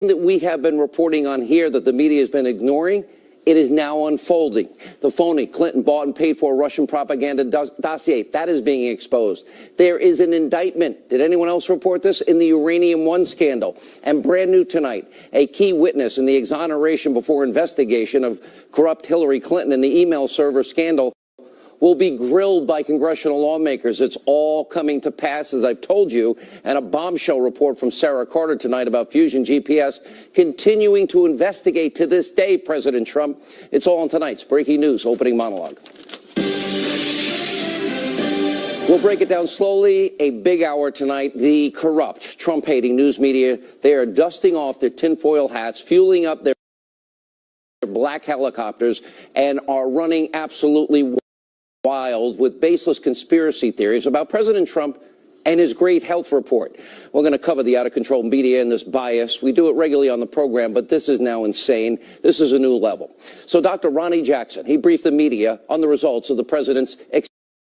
that we have been reporting on here that the media has been ignoring, it is now unfolding. The phony Clinton bought and paid for Russian propaganda dossier, that is being exposed. There is an indictment. Did anyone else report this? In the Uranium One scandal. And brand new tonight, a key witness in the exoneration before investigation of corrupt Hillary Clinton and the email server scandal will be grilled by congressional lawmakers. It's all coming to pass, as I've told you, and a bombshell report from Sarah Carter tonight about Fusion GPS continuing to investigate to this day President Trump. It's all in tonight's Breaking News opening monologue. We'll break it down slowly. A big hour tonight. The corrupt, Trump-hating news media, they are dusting off their tinfoil hats, fueling up their black helicopters, and are running absolutely wild with baseless conspiracy theories about President Trump and his great health report. We're going to cover the out-of-control media and this bias. We do it regularly on the program, but this is now insane. This is a new level. So Dr. Ronny Jackson, he briefed the media on the results of the president's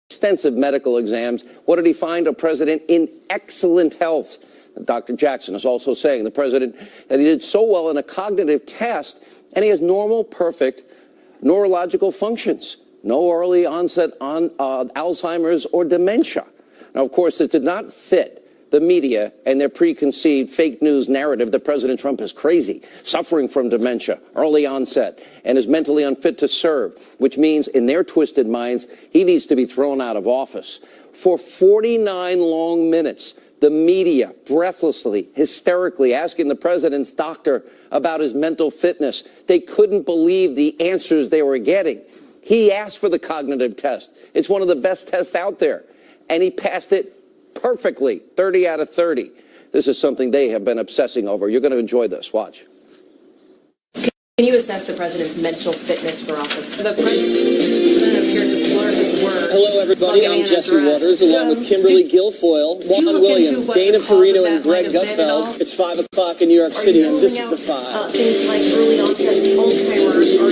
extensive medical exams. What did he find? A president in excellent health. Dr. Jackson is also saying the president that he did so well in a cognitive test and he has normal, perfect neurological functions. No early onset on Alzheimer's or dementia. Now, of course, this did not fit the media and their preconceived fake news narrative that President Trump is crazy, suffering from dementia, early onset, and is mentally unfit to serve, which means in their twisted minds, he needs to be thrown out of office. For 49 long minutes, the media breathlessly, hysterically asking the president's doctor about his mental fitness. They couldn't believe the answers they were getting. He asked for the cognitive test. It's one of the best tests out there. And he passed it perfectly, 30 out of 30. This is something they have been obsessing over. You're going to enjoy this. Watch. Can you assess the president's mental fitness for office? The president appeared to slur his words. Hello, everybody. I'm Jesse Waters, along with Kimberly Guilfoyle, Juan Williams, Dana Perino, and Greg Gutfeld. It's 5 o'clock in New York City, and this is the 5. Things like early onset Alzheimer's or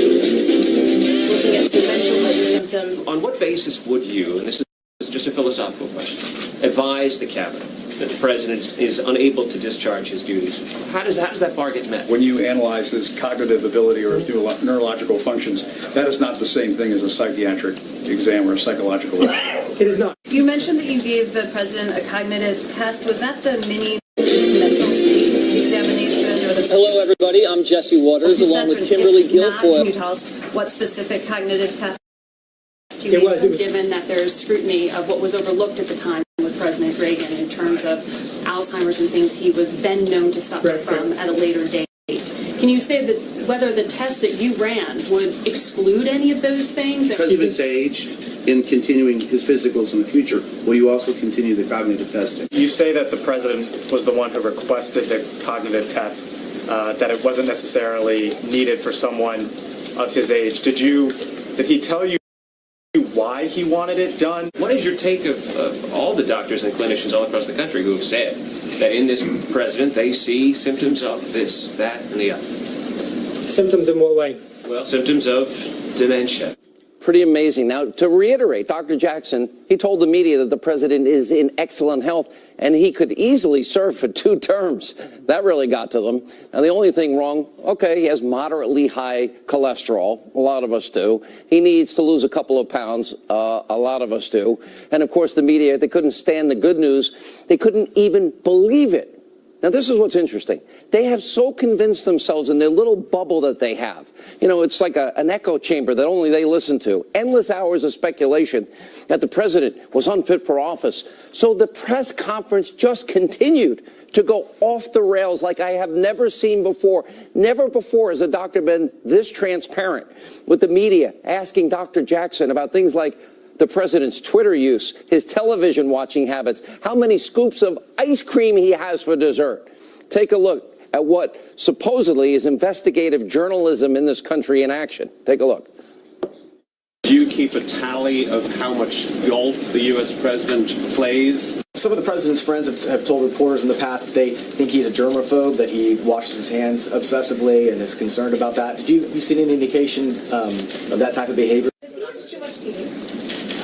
looking at dementia-like symptoms. On what basis would you, and this is just a philosophical question, advise the cabinet that the president is unable to discharge his duties? How does that bar get met? When you analyze his cognitive ability or neurological functions, that is not the same thing as a psychiatric exam or a psychological exam. It is not. You mentioned that you gave the president a cognitive test. Was that the mini mental state examination? Or the Hello, everybody. I'm Jesse Waters, along with Kimberly Guilfoyle. Can you tell us what specific cognitive test you It was given that there's scrutiny of what was overlooked at the time with President Reagan in terms of Alzheimer's and things he was then known to suffer from at a later date? Can you say that whether the test that you ran would exclude any of those things? The president's age in continuing his physicals in the future, will you also continue the cognitive testing? You say that the president was the one who requested the cognitive test, that it wasn't necessarily needed for someone of his age. Did he tell you why he wanted it done? What is your take of all the doctors and clinicians all across the country who have said that in this president they see symptoms of this, that, and the other? Symptoms in what way? Well, symptoms of dementia. Pretty amazing. Now, to reiterate, Dr. Jackson, he told the media that the president is in excellent health and he could easily serve for 2 terms. That really got to them. Now, the only thing wrong, okay, he has moderately high cholesterol. A lot of us do. He needs to lose a couple of pounds. A lot of us do. And, of course, the media, they couldn't stand the good news. They couldn't even believe it. Now, this is what's interesting. They have so convinced themselves in their little bubble that they have. You know, it's like an echo chamber that only they listen to. Endless hours of speculation that the president was unfit for office. So the press conference just continued to go off the rails like I have never seen before. Never before has a doctor been this transparent with the media asking Dr. Jackson about things like the president's Twitter use, his television watching habits, how many scoops of ice cream he has for dessert. Take a look at what supposedly is investigative journalism in this country in action. Take a look. Do you keep a tally of how much golf the U.S. president plays? Some of the president's friends have told reporters in the past that they think he's a germaphobe, that he washes his hands obsessively and is concerned about that. Have you seen any indication of that type of behavior? Does he watch too much TV?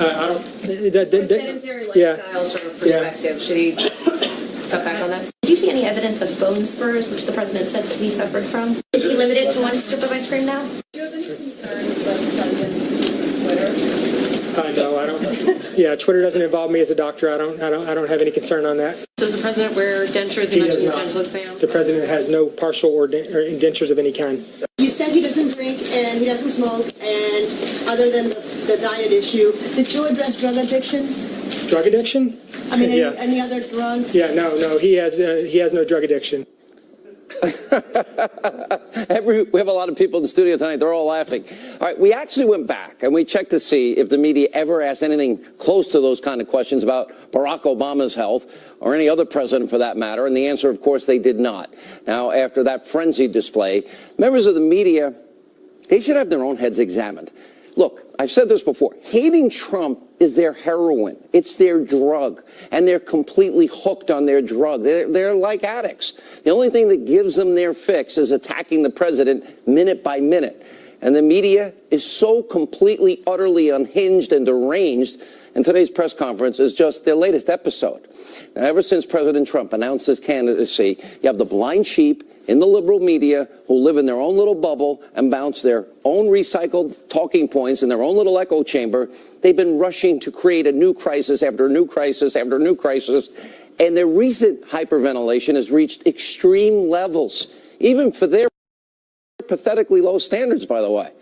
I don't. From a sedentary lifestyle sort of perspective, should he cut back on that? you see any evidence of bone spurs, which the president said that he suffered from? Is he limited to one scoop of ice cream now? Do you have any concerns about the president's use of Twitter? No, I don't. Yeah, Twitter doesn't involve me as a doctor. I don't have any concern on that. Does the president wear dentures? You mentioned the dental exam. The president has no partial or dentures of any kind. You said he doesn't drink and he doesn't smoke, and other than the diet issue, did you address drug addiction? Drug addiction? I mean, any other drugs? Yeah, no, he has no drug addiction. We have a lot of people in the studio tonight. They're all laughing. All right, we actually went back and we checked to see if the media ever asked anything close to those kind of questions about Barack Obama's health or any other president for that matter. And the answer, of course, they did not. Now, after that frenzied display, members of the media, they should have their own heads examined. Look, I've said this before. Hating Trump is their heroin. It's their drug. And they're completely hooked on their drug. They're like addicts. The only thing that gives them their fix is attacking the president minute by minute. And the media is so completely, utterly unhinged and deranged. And today's press conference is just their latest episode. Now, ever since President Trump announced his candidacy, you have the blind sheep in the liberal media who live in their own little bubble and bounce their own recycled talking points in their own little echo chamber. They've been rushing to create a new crisis after a new crisis after a new crisis. And their recent hyperventilation has reached extreme levels, even for their pathetically low standards, by the way.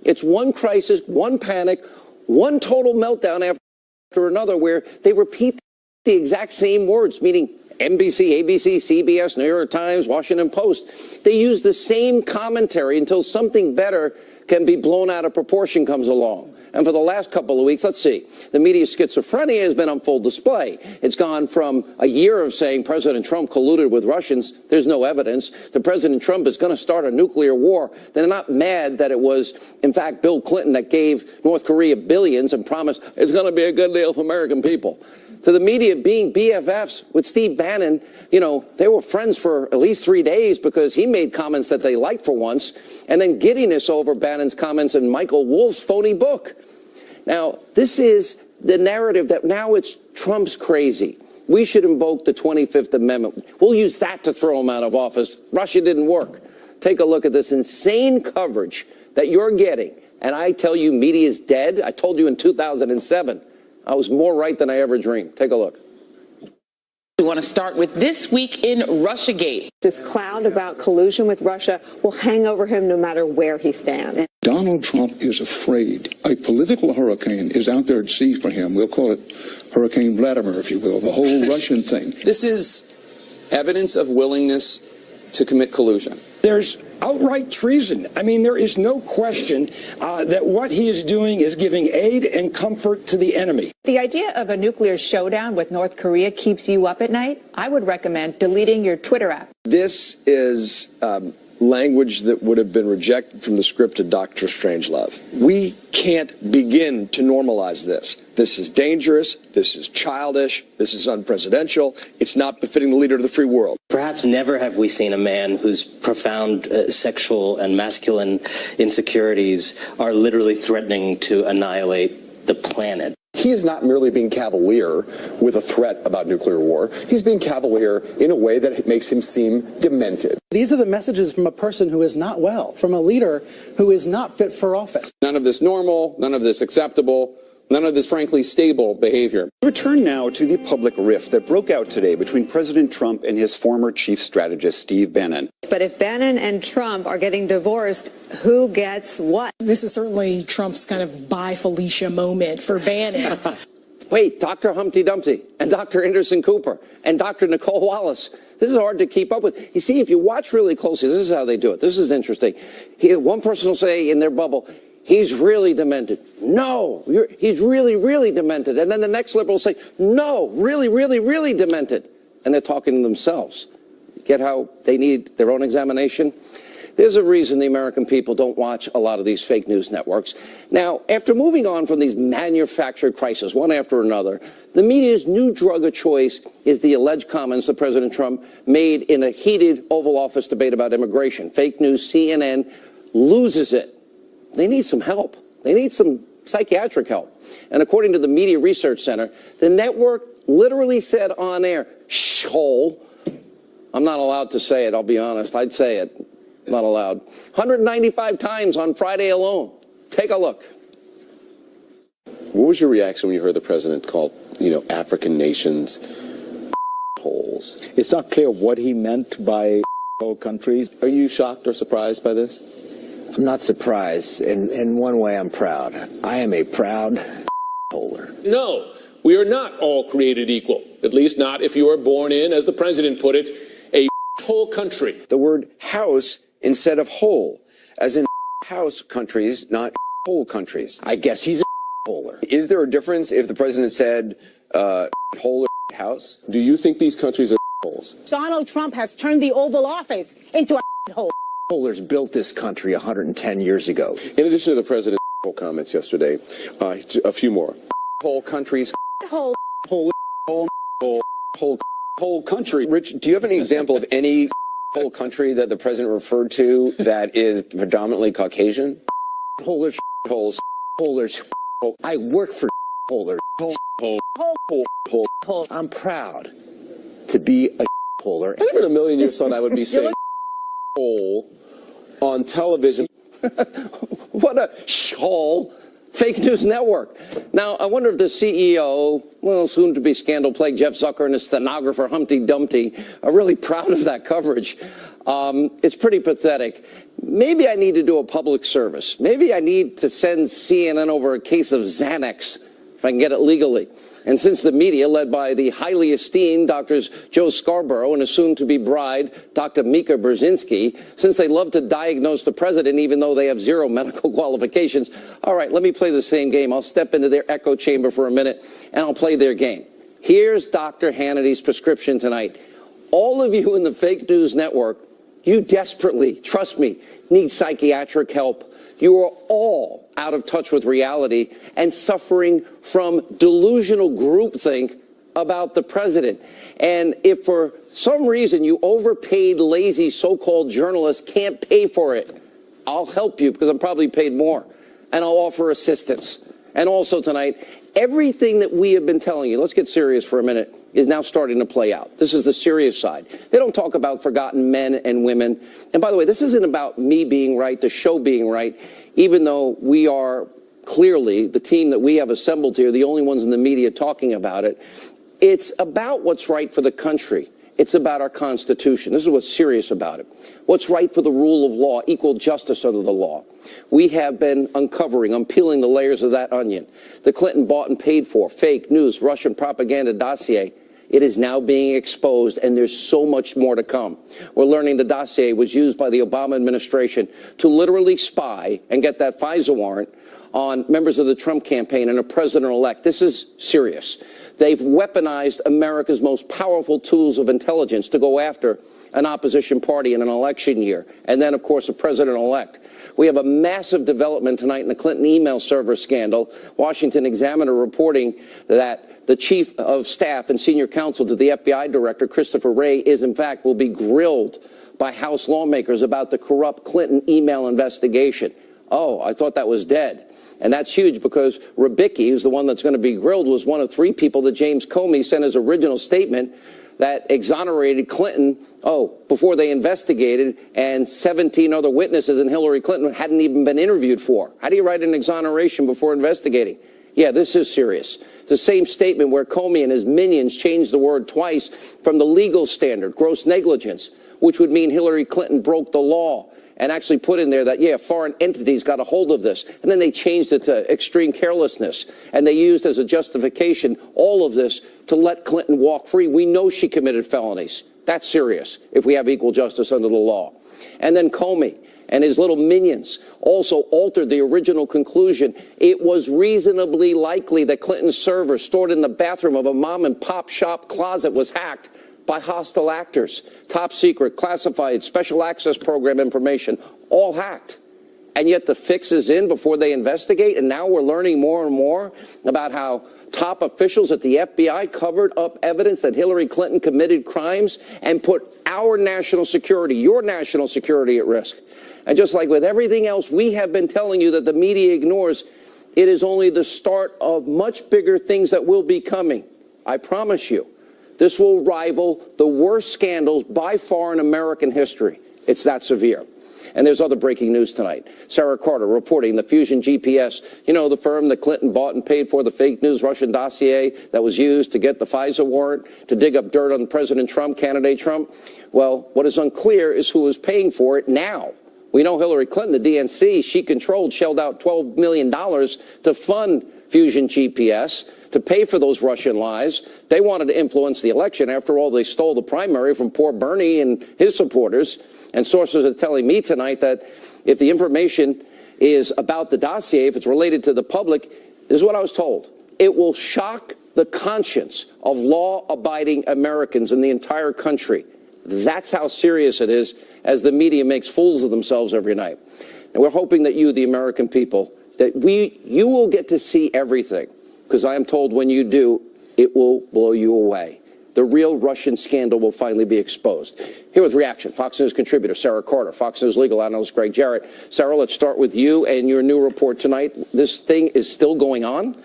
It's one crisis, one panic, one total meltdown after another where they repeat the exact same words, meaning NBC, ABC, CBS, New York Times, Washington Post. They use the same commentary until something better can be blown out of proportion comes along. And for the last couple of weeks, let's see, the media's schizophrenia has been on full display. It's gone from a year of saying President Trump colluded with Russians, there's no evidence, to President Trump is going to start a nuclear war. They're not mad that it was, in fact, Bill Clinton that gave North Korea billions and promised it's going to be a good deal for American people. To the media being BFFs with Steve Bannon, you know, they were friends for at least 3 days because he made comments that they liked for once, and then giddiness over Bannon's comments in Michael Wolff's phony book. Now, this is the narrative that now it's Trump's crazy. We should invoke the 25th Amendment. We'll use that to throw him out of office. Russia didn't work. Take a look at this insane coverage that you're getting. And I tell you, media is dead. I told you in 2007. I was more right than I ever dreamed. Take a look. We want to start with This Week in Russiagate. This cloud about collusion with Russia will hang over him no matter where he stands. Donald Trump is afraid. A political hurricane is out there at sea for him. We'll call it Hurricane Vladimir, if you will, the whole Russian thing. This is evidence of willingness to commit collusion. There's outright treason. I mean, there is no question that what he is doing is giving aid and comfort to the enemy. The idea of a nuclear showdown with North Korea keeps you up at night. I would recommend deleting your Twitter app. This is language that would have been rejected from the script of Dr. Strangelove. We can't begin to normalize this. This is dangerous. This is childish. This is unpresidential. It's not befitting the leader of the free world. Perhaps never have we seen a man whose profound sexual and masculine insecurities are literally threatening to annihilate the planet. He is not merely being cavalier with a threat about nuclear war. He's being cavalier in a way that makes him seem demented. These are the messages from a person who is not well, from a leader who is not fit for office. None of this normal, none of this acceptable, none of this, frankly, stable behavior. Return now to the public rift that broke out today between President Trump and his former chief strategist, Steve Bannon. But if Bannon and Trump are getting divorced, who gets what? This is certainly Trump's kind of bye Felicia moment for Bannon. Wait, Dr. Humpty Dumpty and Dr. Anderson Cooper and Dr. Nicole Wallace. This is hard to keep up with. You see, if you watch really closely, this is how they do it. This is interesting. One person will say in their bubble, he's really demented. No, he's really, really demented. And then the next liberal will say, no, really, really, really demented. And they're talking to themselves. Get how they need their own examination? There's a reason the American people don't watch a lot of these fake news networks. Now, after moving on from these manufactured crises, one after another, the media's new drug of choice is the alleged comments that President Trump made in a heated Oval Office debate about immigration. Fake news, CNN loses it. They need some help. They need some psychiatric help. And according to the Media Research Center, the network literally said on air, shh, hole. I'm not allowed to say it, I'll be honest. I'd say it. Not allowed. 195 times on Friday alone. Take a look. What was your reaction when you heard the president call, African nations holes? It's not clear what he meant by whole countries. Are you shocked or surprised by this? I'm not surprised. In one way, I'm proud. I am a proud holder. No, we are not all created equal. At least not if you are born in, as the president put it, a whole country. The word house instead of whole, as in house countries, not whole countries. I guess he's a holer. Is there a difference if the president said whole or house? Do you think these countries are holes? Donald Trump has turned the Oval Office into a hole. Holers built this country 110 years ago. In addition to the president's comments yesterday, a few more. Whole countries. Whole. Whole country. Rich, do you have any example of any whole country that the president referred to that is predominantly Caucasian? Holers. Holes. Holers. I work for holers. I'm proud to be a holer. I never in a million years thought I would be saying hole on television. What a hole. Fake news network. Now, I wonder if the CEO, soon-to-be scandal-plagued Jeff Zucker and his stenographer Humpty Dumpty are really proud of that coverage. It's pretty pathetic. Maybe I need to do a public service. Maybe I need to send CNN over a case of Xanax, if I can get it legally. And since the media, led by the highly esteemed Drs. Joe Scarborough and his soon-to-be bride, Dr. Mika Brzezinski, since they love to diagnose the president even though they have zero medical qualifications, all right, let me play the same game. I'll step into their echo chamber for a minute, and I'll play their game. Here's Dr. Hannity's prescription tonight. All of you in the fake news network, you desperately, trust me, need psychiatric help. You are all out of touch with reality and suffering from delusional groupthink about the president. And if for some reason you overpaid lazy so-called journalists can't pay for it, I'll help you because I'm probably paid more. And I'll offer assistance. And also tonight, everything that we have been telling you, let's get serious for a minute, is now starting to play out. This is the serious side. They don't talk about forgotten men and women. And by the way, this isn't about me being right, the show being right, even though we are clearly, the team that we have assembled here, the only ones in the media talking about it. It's about what's right for the country. It's about our Constitution. This is what's serious about it. What's right for the rule of law, equal justice under the law. We have been unpeeling the layers of that onion. The Clinton bought and paid for fake news, Russian propaganda dossier. It is now being exposed, and there's so much more to come. We're learning the dossier was used by the Obama administration to literally spy and get that FISA warrant on members of the Trump campaign and a president-elect. This is serious. They've weaponized America's most powerful tools of intelligence to go after an opposition party in an election year, and then, of course, a president-elect. We have a massive development tonight in the Clinton email server scandal. Washington Examiner reporting that the chief of staff and senior counsel to the FBI director, Christopher Wray, will be grilled by House lawmakers about the corrupt Clinton email investigation. Oh, I thought that was dead. And that's huge because Rybicki, who's the one that's going to be grilled, was one of 3 people that James Comey sent his original statement that exonerated Clinton, before they investigated, and 17 other witnesses and Hillary Clinton hadn't even been interviewed for. How do you write an exoneration before investigating? Yeah, this is serious. The same statement where Comey and his minions changed the word twice from the legal standard, gross negligence, which would mean Hillary Clinton broke the law, and actually put in there that, foreign entities got a hold of this. And then they changed it to extreme carelessness. And they used as a justification all of this to let Clinton walk free. We know she committed felonies. That's serious if we have equal justice under the law. And then Comey and his little minions also altered the original conclusion. It was reasonably likely that Clinton's server stored in the bathroom of a mom-and-pop shop closet was hacked by hostile actors. Top secret, classified, special access program information, all hacked. And yet the fix is in before they investigate. And now we're learning more and more about how top officials at the FBI covered up evidence that Hillary Clinton committed crimes and put our national security, your national security, at risk. And just like with everything else we have been telling you that the media ignores, it is only the start of much bigger things that will be coming. I promise you. This will rival the worst scandals by far in American history. It's that severe. And there's other breaking news tonight. Sarah Carter reporting the Fusion GPS, you know, the firm that Clinton bought and paid for the fake news Russian dossier that was used to get the FISA warrant, to dig up dirt on President Trump, candidate Trump. Well, what is unclear is who is paying for it now. We know Hillary Clinton, the DNC, she controlled, shelled out $12 million to fund Fusion GPS, to pay for those Russian lies. They wanted to influence the election. After all, they stole the primary from poor Bernie and his supporters. And sources are telling me tonight that if the information is about the dossier, if it's related to the public, this is what I was told. It will shock the conscience of law-abiding Americans in the entire country. That's how serious it is, as the media makes fools of themselves every night. And we're hoping that you, the American people, that you will get to see everything, because I am told when you do, it will blow you away. The real Russian scandal will finally be exposed. Here with reaction, Fox News contributor Sarah Carter, Fox News legal analyst Greg Jarrett. Sarah, let's start with you and your new report tonight. This thing is still going on?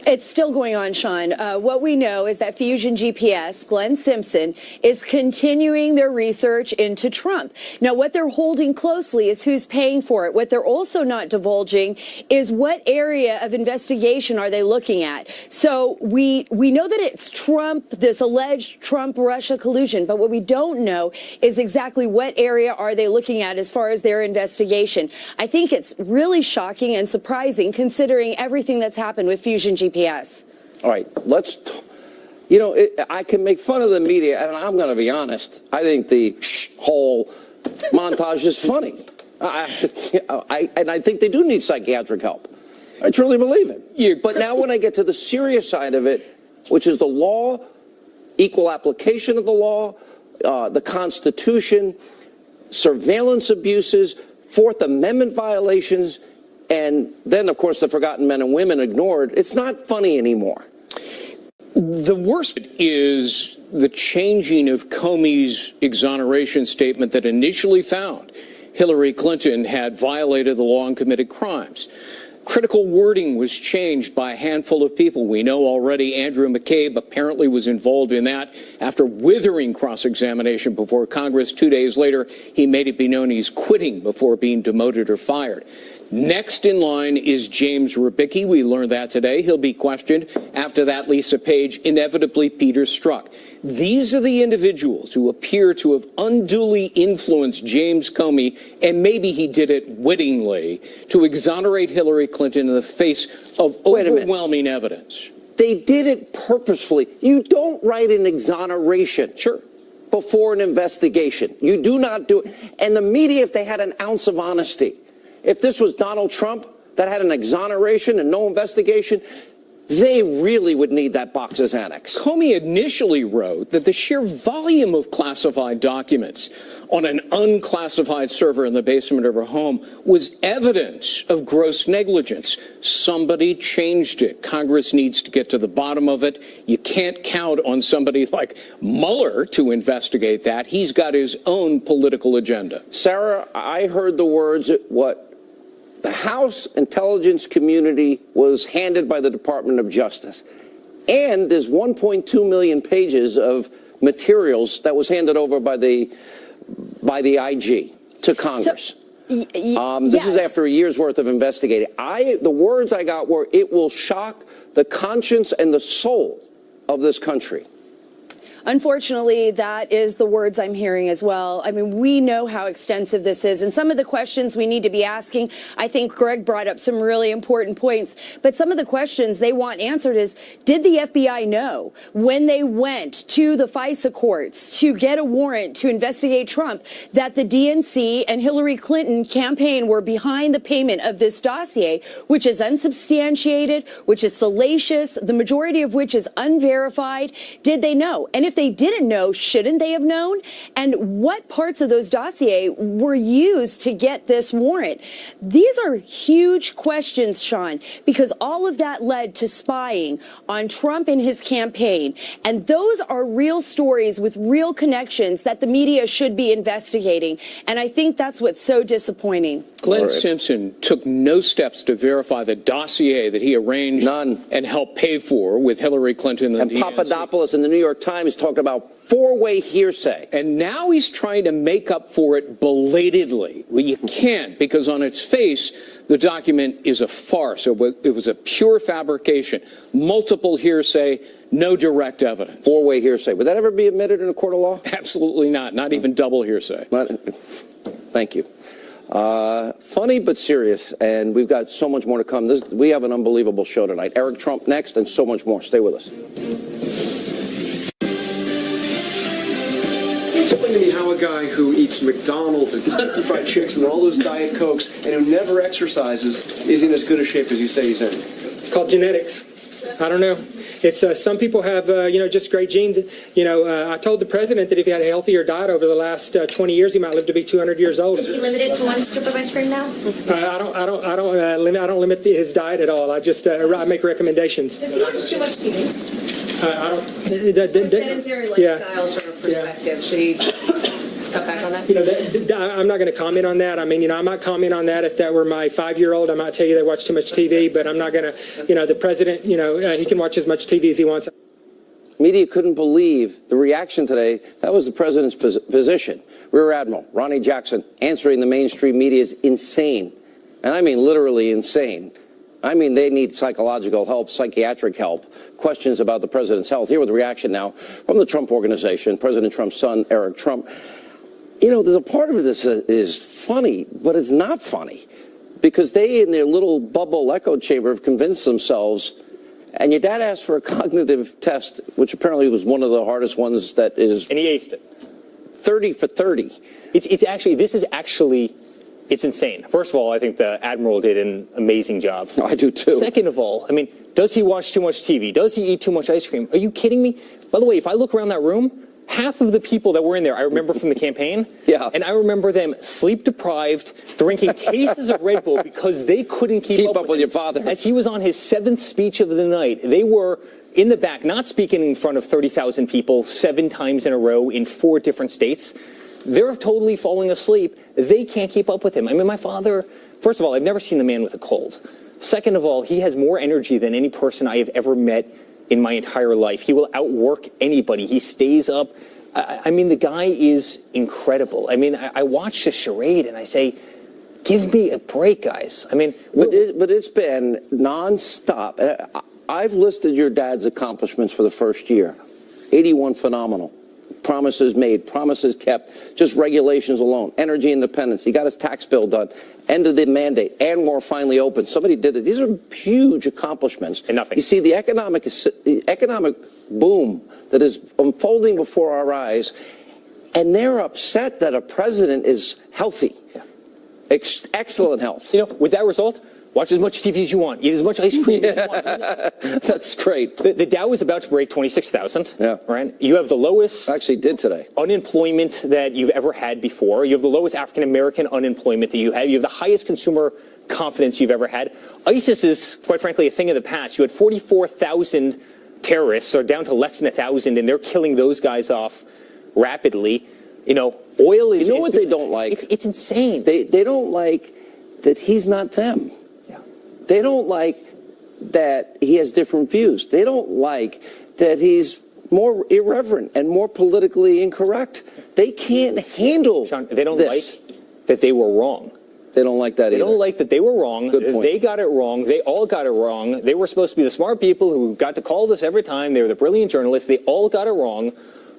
It's still going on, Sean. What we know is that Fusion GPS, Glenn Simpson, is continuing their research into Trump. Now, what they're holding closely is who's paying for it. What they're also not divulging is what area of investigation are they looking at. So we know that it's Trump, this alleged Trump-Russia collusion, but what we don't know is exactly what area are they looking at as far as their investigation. I think it's really shocking and surprising considering everything that's happened with Fusion GPS. All right, I can make fun of the media, and I'm going to be honest. I think the whole montage is funny. And I think they do need psychiatric help. I truly believe it. But now when I get to the serious side of it, which is the law, equal application of the law, the Constitution, surveillance abuses, Fourth Amendment violations, and then, of course, the forgotten men and women ignored. It's not funny anymore. The worst is the changing of Comey's exoneration statement that initially found Hillary Clinton had violated the law and committed crimes. Critical wording was changed by a handful of people. We know already Andrew McCabe apparently was involved in that. After withering cross-examination before Congress 2 days later, he made it be known he's quitting before being demoted or fired. Next in line is James Rubicki. We learned that today. He'll be questioned. After that, Lisa Page, inevitably Peter Strzok. These are the individuals who appear to have unduly influenced James Comey, and maybe he did it wittingly, to exonerate Hillary Clinton in the face of overwhelming evidence. They did it purposefully. You don't write an exoneration. Sure. Before an investigation. You do not do it. And the media, if they had an ounce of honesty, if this was Donald Trump that had an exoneration and no investigation, they really would need that box as annex. Comey initially wrote that the sheer volume of classified documents on an unclassified server in the basement of her home was evidence of gross negligence. Somebody changed it. Congress needs to get to the bottom of it. You can't count on somebody like Mueller to investigate that. He's got his own political agenda. Sarah, I heard the words, what the House intelligence community was handed by the Department of Justice. And there's 1.2 million pages of materials that was handed over by the IG to Congress. This is after a year's worth of investigating. The words I got were, it will shock the conscience and the soul of this country. Unfortunately, that is the words I'm hearing as well. I mean, we know how extensive this is, and some of the questions we need to be asking, I think Greg brought up some really important points, but some of the questions they want answered is, did the FBI know when they went to the FISA courts to get a warrant to investigate Trump that the DNC and Hillary Clinton campaign were behind the payment of this dossier, which is unsubstantiated, which is salacious, the majority of which is unverified? Did they know? And if they didn't know, shouldn't they have known? And what parts of those dossiers were used to get this warrant? These are huge questions, Sean, because all of that led to spying on Trump and his campaign. And those are real stories with real connections that the media should be investigating. And I think that's what's so disappointing. Glenn Simpson took no steps to verify the dossier that he arranged and helped pay for with Hillary Clinton and Papadopoulos in the New York Times talked about four-way hearsay. And now he's trying to make up for it belatedly. Well, you can't, because on its face, the document is a farce. It was a pure fabrication, multiple hearsay, no direct evidence. Four-way hearsay. Would that ever be admitted in a court of law? Absolutely not. Not even double hearsay. Thank you. Funny but serious, and we've got so much more to come. We have an unbelievable show tonight. Eric Trump next, and so much more. Stay with us. Explain to me how a guy who eats McDonald's and fried chicken and all those Diet Cokes and who never exercises is in as good a shape as you say he's in. It's called genetics. I don't know. It's some people have, just great genes. I told the president that if he had a healthier diet over the last 20 years, he might live to be 200 years old. Is he limited to one scoop of ice cream now? I don't limit his diet at all. I just I make recommendations. Does he watch too much TV? I don't. From a sedentary lifestyle sort of perspective, should he cut back on that? I'm not going to comment on that. I mean, I might comment on that if that were my 5-year-old. I might tell you they watch too much TV, but I'm not going to, the president, he can watch as much TV as he wants. Media couldn't believe the reaction today. That was the president's position. Rear Admiral Ronnie Jackson answering the mainstream media is insane. And I mean literally insane. I mean, they need psychological help, psychiatric help, questions about the president's health. Here with the reaction now from the Trump Organization, President Trump's son, Eric Trump. There's a part of this is funny, but it's not funny because they, in their little bubble echo chamber, have convinced themselves. And your dad asked for a cognitive test, which apparently was one of the hardest ones that is. And he aced it. 30 for 30. It's insane. First of all, I think the Admiral did an amazing job. I do too. Second of all, I mean, does he watch too much TV? Does he eat too much ice cream? Are you kidding me? By the way, if I look around that room, half of the people that were in there, I remember from the campaign. Yeah. And I remember them sleep deprived, drinking cases of Red Bull because they couldn't keep up with your father. As he was on his 7th speech of the night, they were in the back, not speaking in front of 30,000 people 7 times in a row in 4 different states. They're totally falling asleep. They can't keep up with him. I mean, my father, first of all, I've never seen the man with a cold. Second of all, he has more energy than any person I have ever met in my entire life. He will outwork anybody. He stays up. I mean, the guy is incredible. I mean, I watch the charade and I say, give me a break, guys. I mean, but it's been nonstop. I've listed your dad's accomplishments for the first year. 81 phenomenal. Promises made, promises kept, just regulations alone, energy independence. He got his tax bill done, ended the mandate, and more finally open. Somebody did it. These are huge accomplishments. And nothing. You see the economic boom that is unfolding before our eyes, and they're upset that a president is healthy. Yeah. Excellent health. With that result, watch as much TV as you want. Eat as much ice cream as you want. That's great. The Dow is about to break 26,000. Yeah. Right? You have the lowest. Actually did today. Unemployment that you've ever had before. You have the lowest African-American unemployment that you have. You have the highest consumer confidence you've ever had. ISIS is, quite frankly, a thing of the past. You had 44,000 terrorists, so down to less than 1,000, and they're killing those guys off rapidly. Oil is. What they don't like? It's insane. They don't like that he's not them. They don't like that he has different views. They don't like that he's more irreverent and more politically incorrect. They can't handle Sean, they don't this. like that they were wrong. They don't like that either. They don't like that they were wrong. Good point. They got it wrong. They all got it wrong. They were supposed to be the smart people who got to call this every time. They were the brilliant journalists. They all got it wrong.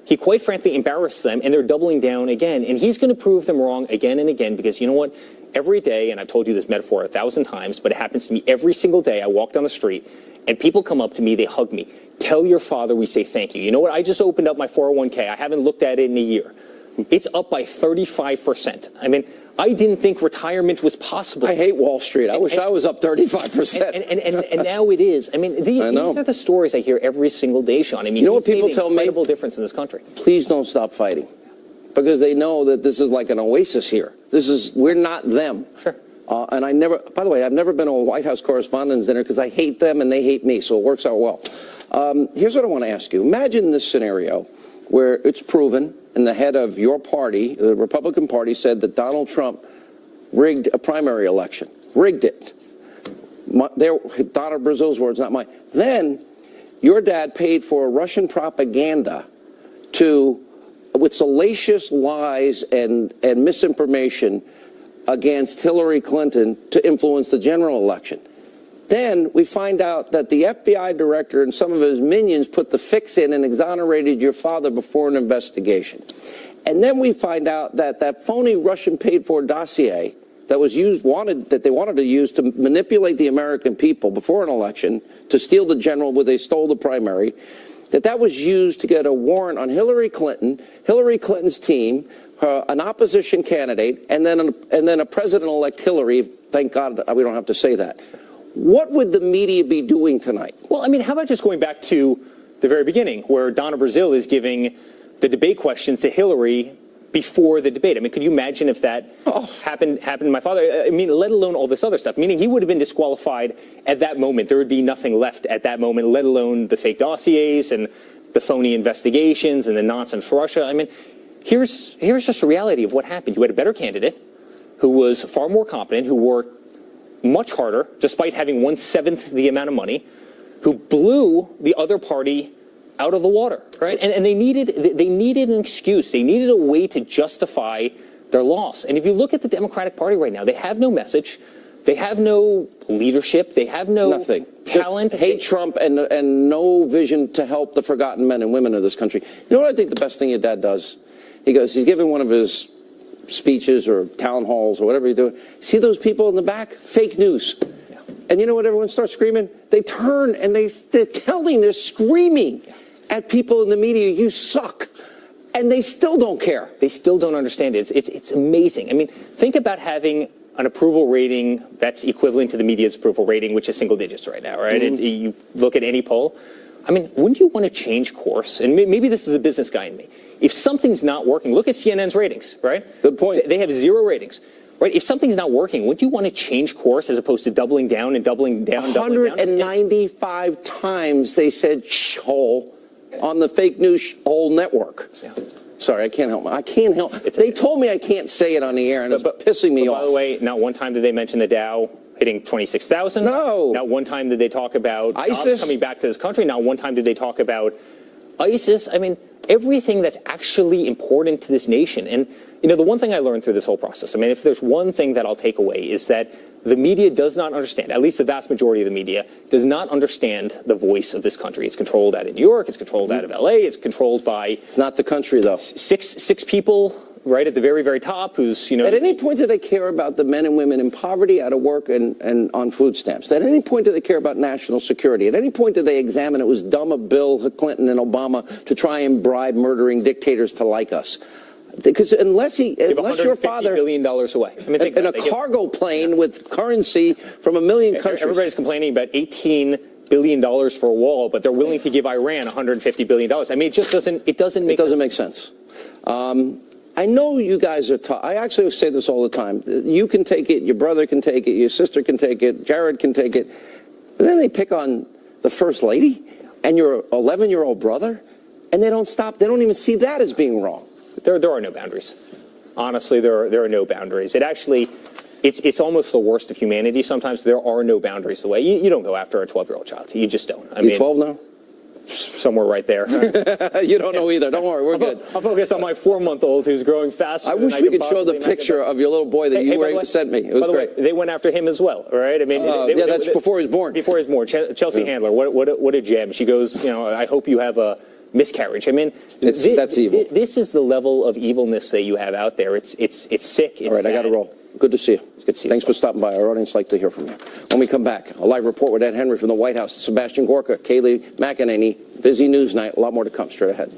He quite frankly embarrassed them, and they're doubling down again. And he's going to prove them wrong again and again because you know what? Every day, and I've told you this metaphor 1,000 times, but it happens to me every single day. I walk down the street, and people come up to me. They hug me. Tell your father we say thank you. You know what? I just opened up my 401k. I haven't looked at it in a year. It's up by 35%. I mean, I didn't think retirement was possible. I hate Wall Street. I wish I was up 35%. And now it is. I mean, these are the stories I hear every single day, Sean. I mean, you know what people tell me? Incredible difference in this country. Please don't stop fighting, because they know that this is like an oasis here. We're not them. Sure. And by the way, I've never been to a White House Correspondents' Dinner because I hate them and they hate me, so it works out well. Here's what I want to ask you. Imagine this scenario where it's proven, and the head of your party, the Republican Party, said that Donald Trump rigged a primary election. Rigged it. Donna Brazil's words, not mine. Then your dad paid for Russian propaganda with salacious lies and misinformation against Hillary Clinton to influence the general election. Then we find out that the FBI director and some of his minions put the fix in and exonerated your father before an investigation. And then we find out that that phony Russian paid-for dossier that was they wanted to use to manipulate the American people before an election to steal the general where they stole the primary, that was used to get a warrant on Hillary Clinton, Hillary Clinton's team, an opposition candidate, and then a president-elect Hillary. Thank God we don't have to say that. What would the media be doing tonight? Well, I mean, how about just going back to the very beginning, where Donna Brazil is giving the debate questions to Hillary before the debate? I mean, could you imagine if that happened to my father? I mean, let alone all this other stuff, meaning he would have been disqualified at that moment. There would be nothing left at that moment, let alone the fake dossiers and the phony investigations and the nonsense Russia. I mean, here's just a reality of what happened. You had a better candidate who was far more competent, who worked much harder, despite having 1/7 the amount of money, who blew the other party out of the water, right? And they needed an excuse. They needed a way to justify their loss. And if you look at the Democratic Party right now, they have no message. They have no leadership. They have no talent. Just hate Trump and no vision to help the forgotten men and women of this country. You know what I think the best thing your dad does? He's giving one of his speeches or town halls or whatever he's doing. See those people in the back? Fake news. Yeah. And you know what everyone starts screaming? They turn and they're screaming at people in the media, you suck. And they still don't care. They still don't understand it. It's amazing. I mean, think about having an approval rating that's equivalent to the media's approval rating, which is single digits right now, right? Mm-hmm. You look at any poll. I mean, wouldn't you want to change course? And maybe this is a business guy in me. If something's not working, look at CNN's ratings, right? Good point. They have 0 ratings, right? If something's not working, wouldn't you want to change course as opposed to doubling down and doubling down? 195 times they said hole on the fake news whole network. Yeah. Sorry, I can't help it. I can't help it. They told me I can't say it on the air, and it's pissing me off. By the way, not one time did they mention the Dow hitting 26,000. No. Not one time did they talk about ISIS jobs coming back to this country. Not one time did they talk about ISIS. I mean, everything that's actually important to this nation. And, you know, the one thing I learned through this whole process, I mean, if there's one thing that I'll take away is that the media does not understand, at least the vast majority of the media, does not understand the voice of this country. It's controlled out of New York. It's controlled out of LA. It's controlled by... It's not the country, though. Six people right at the very, very top who's, you know... At any point do they care about the men and women in poverty, out of work, and on food stamps? At any point do they care about national security? At any point do they examine it was dumb of Bill Clinton and Obama to try and bribe murdering dictators to like us? Because unless your father... $150 billion away. I mean, in a cargo plane with currency from 1 million countries. Everybody's complaining about $18 billion for a wall, but they're willing to give Iran $150 billion. I mean, it just doesn't make sense. I know you guys are tough. I actually say this all the time. You can take it, your brother can take it, your sister can take it, Jared can take it. But then they pick on the First Lady and your 11-year-old brother, and they don't stop. They don't even see that as being wrong. There are no boundaries. Honestly, there are no boundaries. It's almost the worst of humanity sometimes. There are no boundaries the way. You don't go after a 12-year-old child. You just don't. You're 12 now? Somewhere right there. You don't know either. Don't worry, we're good. I'm focused on my 4-month-old who's growing faster. I wish we could show the picture of your little boy that you sent me. It was great. They went after him as well, right? I mean, that's before he was born. Before he was born. Chelsea Handler, what a gem. She goes, you know, I hope you have a miscarriage. I mean, that's evil. This is the level of evilness that you have out there. It's sick. It's all right, sad. I got to roll. Good to see you. It's good to see you. Thanks for stopping by. Our audience like to hear from you. When we come back, a live report with Ed Henry from the White House. Sebastian Gorka, Kayleigh McEnany. Busy news night. A lot more to come straight ahead.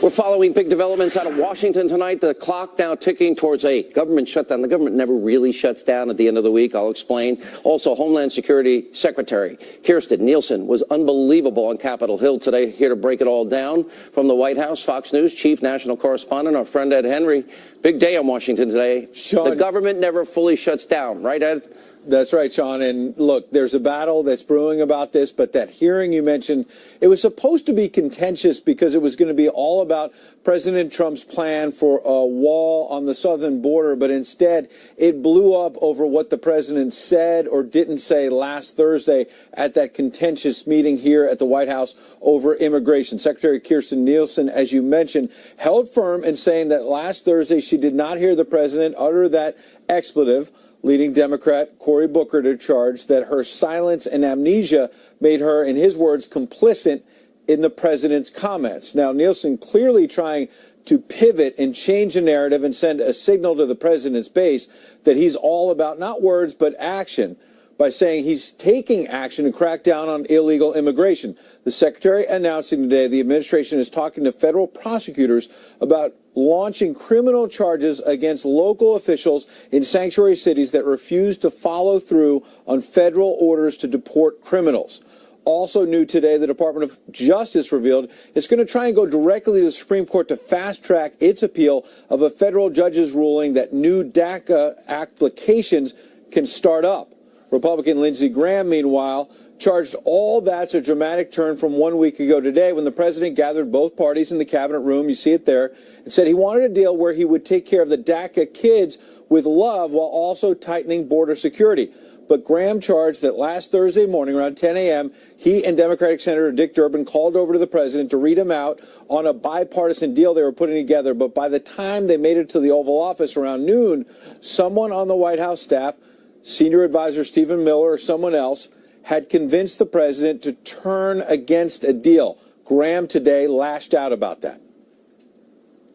We're following big developments out of Washington tonight. The clock now ticking towards a government shutdown. The government never really shuts down at the end of the week. I'll explain. Also, Homeland Security Secretary Kirstjen Nielsen was unbelievable on Capitol Hill today. Here to break it all down from the White House, Fox News Chief National Correspondent, our friend Ed Henry. Big day in Washington today. Sean, the government never fully shuts down, right, Ed? That's right, Sean. And look, there's a battle that's brewing about this, but that hearing you mentioned, it was supposed to be contentious because it was going to be all about President Trump's plan for a wall on the southern border, but instead it blew up over what the president said or didn't say last Thursday at that contentious meeting here at the White House over immigration. Secretary Kirstjen Nielsen, as you mentioned, held firm in saying that last Thursday she did not hear the president utter that expletive, leading Democrat Cory Booker to charge that her silence and amnesia made her, in his words, complicit in the president's comments. Now, Nielsen clearly trying to pivot and change the narrative and send a signal to the president's base that he's all about not words but action by saying he's taking action to crack down on illegal immigration. The secretary announcing today the administration is talking to federal prosecutors about launching criminal charges against local officials in sanctuary cities that refuse to follow through on federal orders to deport criminals. Also new today, the Department of Justice revealed it's going to try and go directly to the Supreme Court to fast-track its appeal of a federal judge's ruling that new DACA applications can start up. Republican Lindsey Graham, meanwhile, charged all that's a dramatic turn from 1 week ago today when the president gathered both parties in the cabinet room, you see it there, and said he wanted a deal where he would take care of the DACA kids with love while also tightening border security. But Graham charged that last Thursday morning around 10 a.m., he and Democratic Senator Dick Durbin called over to the president to read him out on a bipartisan deal they were putting together. But by the time they made it to the Oval Office around noon, someone on the White House staff, Senior Advisor Stephen Miller or someone else, had convinced the president to turn against a deal. Graham today lashed out about that.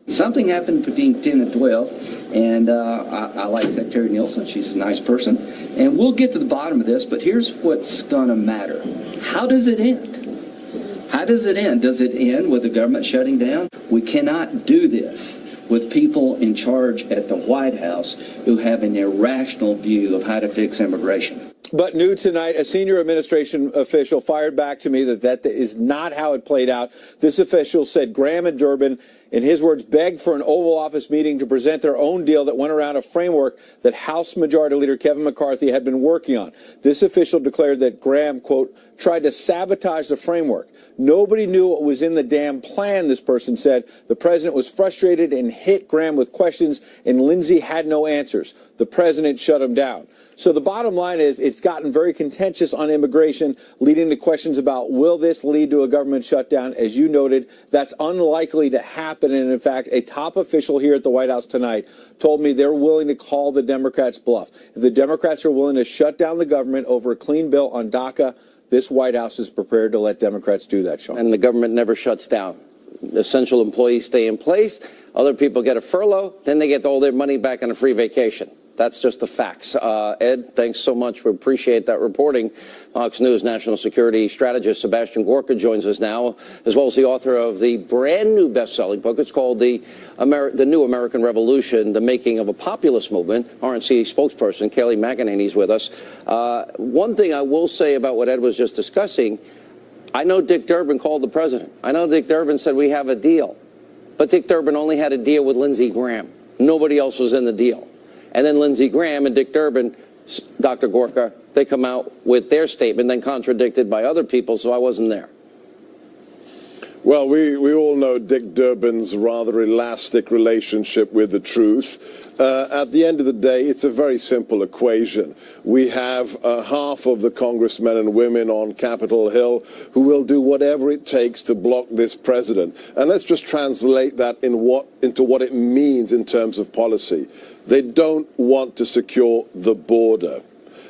Something happened between 10 and 12, and I like Secretary Nielsen. She's a nice person. And we'll get to the bottom of this, but here's what's going to matter. How does it end? How does it end? Does it end with the government shutting down? We cannot do this with people in charge at the White House who have an irrational view of how to fix immigration. But new tonight, a senior administration official fired back to me that is not how it played out. This official said Graham and Durbin, in his words, begged for an Oval Office meeting to present their own deal that went around a framework that House Majority Leader Kevin McCarthy had been working on. This official declared that Graham, quote, tried to sabotage the framework. Nobody knew what was in the damn plan, this person said. The president was frustrated and hit Graham with questions, and Lindsey had no answers. The president shut him down. So the bottom line is it's gotten very contentious on immigration, leading to questions about will this lead to a government shutdown? As you noted, that's unlikely to happen. And in fact, a top official here at the White House tonight told me they're willing to call the Democrats' bluff. If the Democrats are willing to shut down the government over a clean bill on DACA, this White House is prepared to let Democrats do that, Sean. And the government never shuts down. Essential employees stay in place. Other people get a furlough. Then they get all their money back on a free vacation. That's just the facts. Ed, thanks so much. We appreciate that reporting. Fox News national security strategist Sebastian Gorka joins us now, as well as the author of the brand new best-selling book. It's called The New American Revolution, The Making of a Populist Movement. RNC spokesperson Kayleigh McEnany is with us. One thing I will say about what Ed was just discussing, I know Dick Durbin called the president. I know Dick Durbin said we have a deal. But Dick Durbin only had a deal with Lindsey Graham. Nobody else was in the deal. And then Lindsey Graham and Dick Durbin, Dr. Gorka, they come out with their statement, then contradicted by other people, so I wasn't there. Well, we all know Dick Durbin's rather elastic relationship with the truth. At the end of the day, it's a very simple equation. We have half of the congressmen and women on Capitol Hill who will do whatever it takes to block this president. And let's just translate that into what it means in terms of policy. They don't want to secure the border.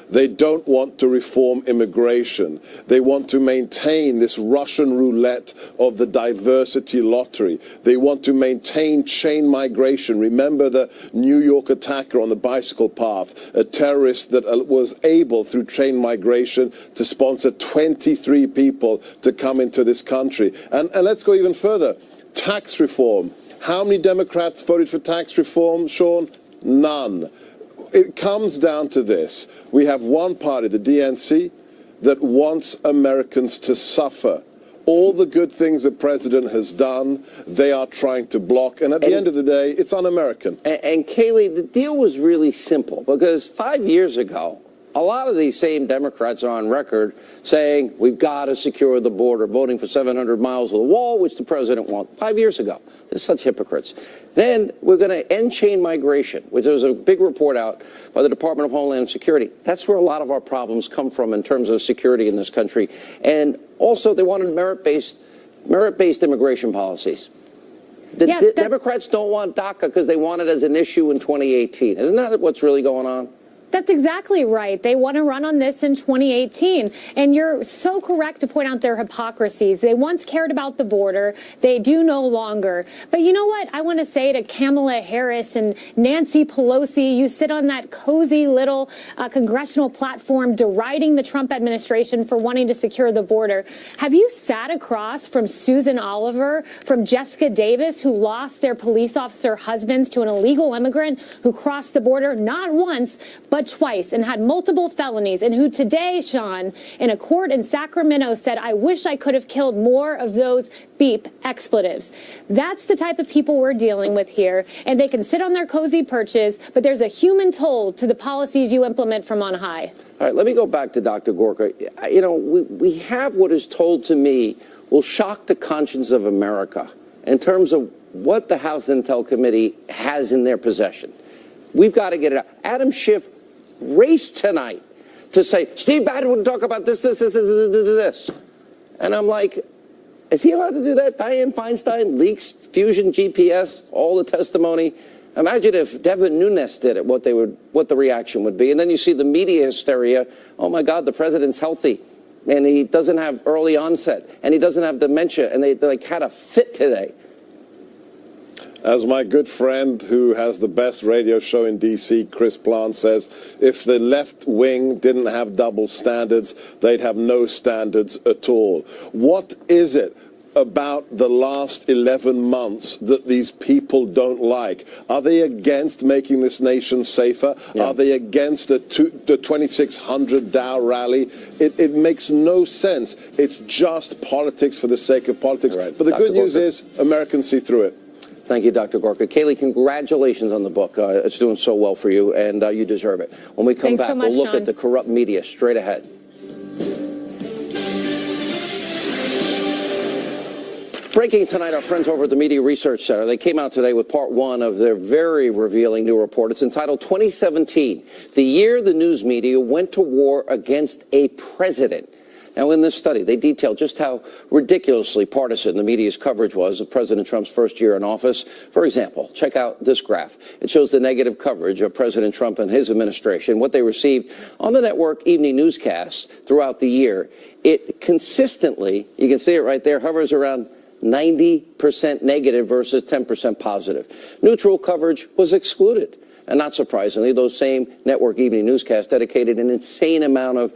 They don't want to reform immigration. They want to maintain this Russian roulette of the diversity lottery. They want to maintain chain migration. Remember the New York attacker on the bicycle path, a terrorist that was able, through chain migration, to sponsor 23 people to come into this country. And let's go even further. Tax reform. How many Democrats voted for tax reform, Sean? None. It comes down to this. We have one party, the DNC, that wants Americans to suffer. All the good things the president has done, they are trying to block. And at the end of the day, it's un-American. And Kayleigh, the deal was really simple because 5 years ago, a lot of these same Democrats are on record saying we've got to secure the border, voting for 700 miles of the wall, which the president wanted 5 years ago. They're such hypocrites. Then we're going to end chain migration, which was a big report out by the Department of Homeland Security. That's where a lot of our problems come from in terms of security in this country. And also they wanted merit-based immigration policies. The Democrats don't want DACA because they want it as an issue in 2018. Isn't that what's really going on? That's exactly right. They want to run on this in 2018. And you're so correct to point out their hypocrisies. They once cared about the border. They do no longer. But you know what? I want to say to Kamala Harris and Nancy Pelosi, you sit on that cozy little congressional platform deriding the Trump administration for wanting to secure the border. Have you sat across from Susan Oliver, from Jessica Davis, who lost their police officer husbands to an illegal immigrant who crossed the border not once, but twice and had multiple felonies, and who today, Sean, in a court in Sacramento said, I wish I could have killed more of those beep expletives. That's the type of people we're dealing with here, and they can sit on their cozy perches, but there's a human toll to the policies you implement from on high. All right, let me go back to Dr. Gorka. You know, we have what is told to me will shock the conscience of America in terms of what the House Intel Committee has in their possession. We've got to get it out. Adam Schiff raced tonight to say, Steve Bannon would talk about this. And I'm like, is he allowed to do that? Dianne Feinstein leaks Fusion GPS, all the testimony. Imagine if Devin Nunes did it, what the reaction would be. And then you see the media hysteria. Oh my God, the president's healthy and he doesn't have early onset and he doesn't have dementia, and they like had a fit today. As my good friend who has the best radio show in D.C., Chris Plant, says, if the left wing didn't have double standards, they'd have no standards at all. What is it about the last 11 months that these people don't like? Are they against making this nation safer? Yeah. Are they against the 2,600 Dow rally? It makes no sense. It's just politics for the sake of politics. Right. But the good news is Americans see through it. Thank you, Dr. Gorka. Kaylee, congratulations on the book. It's doing so well for you, and you deserve it. When we come back, we'll look at the corrupt media straight ahead. Breaking tonight, our friends over at the Media Research Center, they came out today with part one of their very revealing new report. It's entitled 2017, the year the news media went to war against a president. Now, in this study, they detail just how ridiculously partisan the media's coverage was of President Trump's first year in office. For example, check out this graph. It shows the negative coverage of President Trump and his administration, what they received on the network evening newscasts throughout the year. It consistently, you can see it right there, hovers around 90% negative versus 10% positive. Neutral coverage was excluded. And not surprisingly, those same network evening newscasts dedicated an insane amount of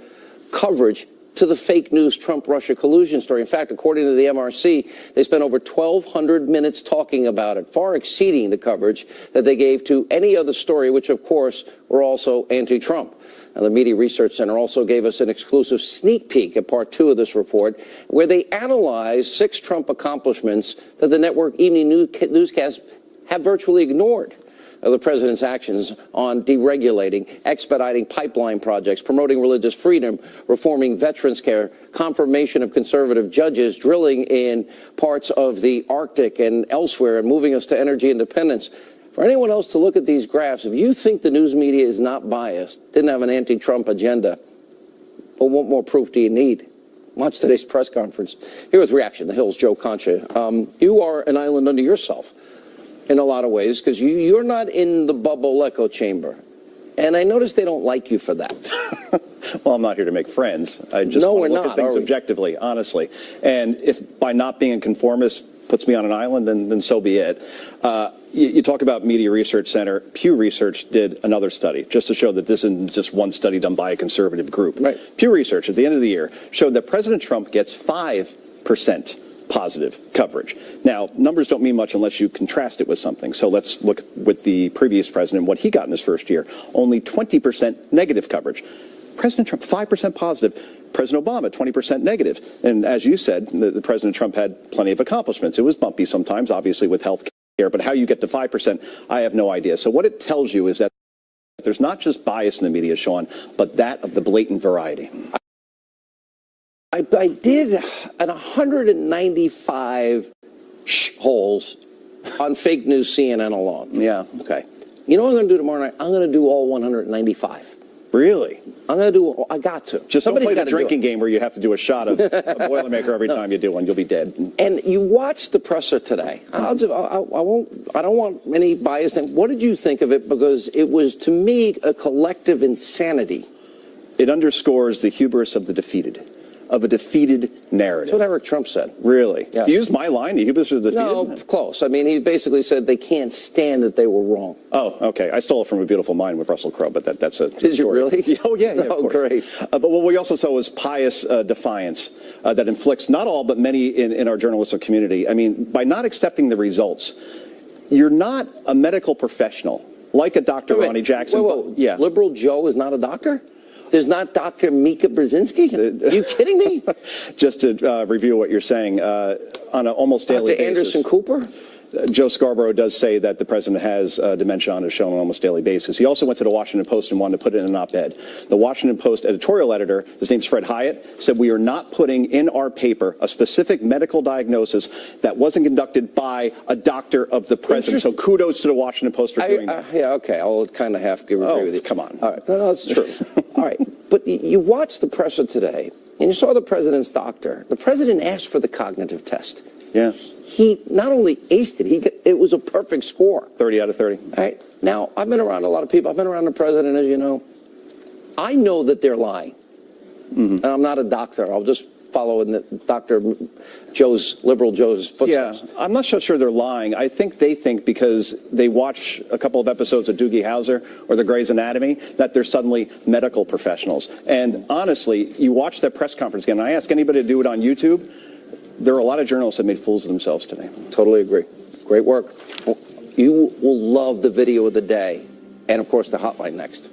coverage to the fake news Trump-Russia collusion story. In fact, according to the MRC, they spent over 1,200 minutes talking about it, far exceeding the coverage that they gave to any other story, which, of course, were also anti-Trump. And the Media Research Center also gave us an exclusive sneak peek at part two of this report, where they analyzed 6 Trump accomplishments that the network evening newscasts have virtually ignored. The president's actions on deregulating, expediting pipeline projects, promoting religious freedom, reforming veterans care, confirmation of conservative judges, drilling in parts of the Arctic and elsewhere, and moving us to energy independence. For anyone else to look at these graphs, if you think the news media is not biased, didn't have an anti-Trump agenda, well, what more proof do you need? Watch today's press conference. Here with Reaction, The Hill's Joe Concha. You are an island unto yourself in a lot of ways, because you're not in the bubble echo chamber. And I notice they don't like you for that. Well, I'm not here to make friends. I just want to look at things objectively, honestly. And if by not being a conformist puts me on an island, then so be it. You talk about Media Research Center. Pew Research did another study just to show that this isn't just one study done by a conservative group. Right. Pew Research at the end of the year showed that President Trump gets 5% positive coverage. Now, numbers don't mean much unless you contrast it with something. So let's look with the previous president, what he got in his first year. Only 20% negative coverage. President Trump, 5% positive. President Obama, 20% negative. And as you said, the President Trump had plenty of accomplishments. It was bumpy sometimes, obviously, with health care. But how you get to 5%, I have no idea. So what it tells you is that There's not just bias in the media, Sean, but that of the blatant variety. I did an 195 holes on fake news CNN alone. Yeah. Okay. You know what I'm going to do tomorrow night? I'm going to do all 195. Really? I'm going to do. I got to. Just Somebody's don't play got the to drinking game where you have to do a shot of a Boilermaker every time you do one. You'll be dead. And you watched the presser today. I don't want any bias. What did you think of it? Because it was, to me, a collective insanity. It underscores the hubris of the defeated, of a defeated narrative. That's what Eric Trump said. Really? Yes. He used my line, the hubris of the defeated? No, close. I mean, he basically said they can't stand that they were wrong. Oh, okay. I stole it from A Beautiful Mind with Russell Crowe, but that's a Did you really? Oh, yeah, of course. Great. But what we also saw was pious defiance that inflicts not all, but many in our journalistic community. I mean, by not accepting the results, you're not a medical professional, like a Dr. Ronnie Jackson. Whoa. Yeah. Liberal Joe is not a doctor? There's not Dr. Mika Brzezinski? Are you kidding me? Just to review what you're saying, on an almost daily Dr. basis. Anderson Cooper? Joe Scarborough does say that the president has dementia on his show on an almost daily basis. He also went to the Washington Post and wanted to put it in an op-ed. The Washington Post editorial editor, his name's Fred Hyatt, said we are not putting in our paper a specific medical diagnosis that wasn't conducted by a doctor of the president. So kudos to the Washington Post for doing that. Yeah, okay. I'll kind of have to agree with you. Come on. All right. No, that's true. All right. But you watched the presser today, and you saw the president's doctor. The president asked for the cognitive test. Yeah. He not only aced it, it was a perfect score. 30 out of 30. All right. Now, I've been around a lot of people. I've been around the president, as you know. I know that they're lying. Mm-hmm. And I'm not a doctor. I'll just follow in the Liberal Joe's footsteps. Yeah, I'm not so sure they're lying. I think they think because they watch a couple of episodes of Doogie Howser or the Grey's Anatomy that they're suddenly medical professionals. And honestly, you watch that press conference again, and I ask anybody to do it on YouTube, there are a lot of journalists that made fools of themselves today. Totally agree. Great work. You will love the video of the day and, of course, the hotline next.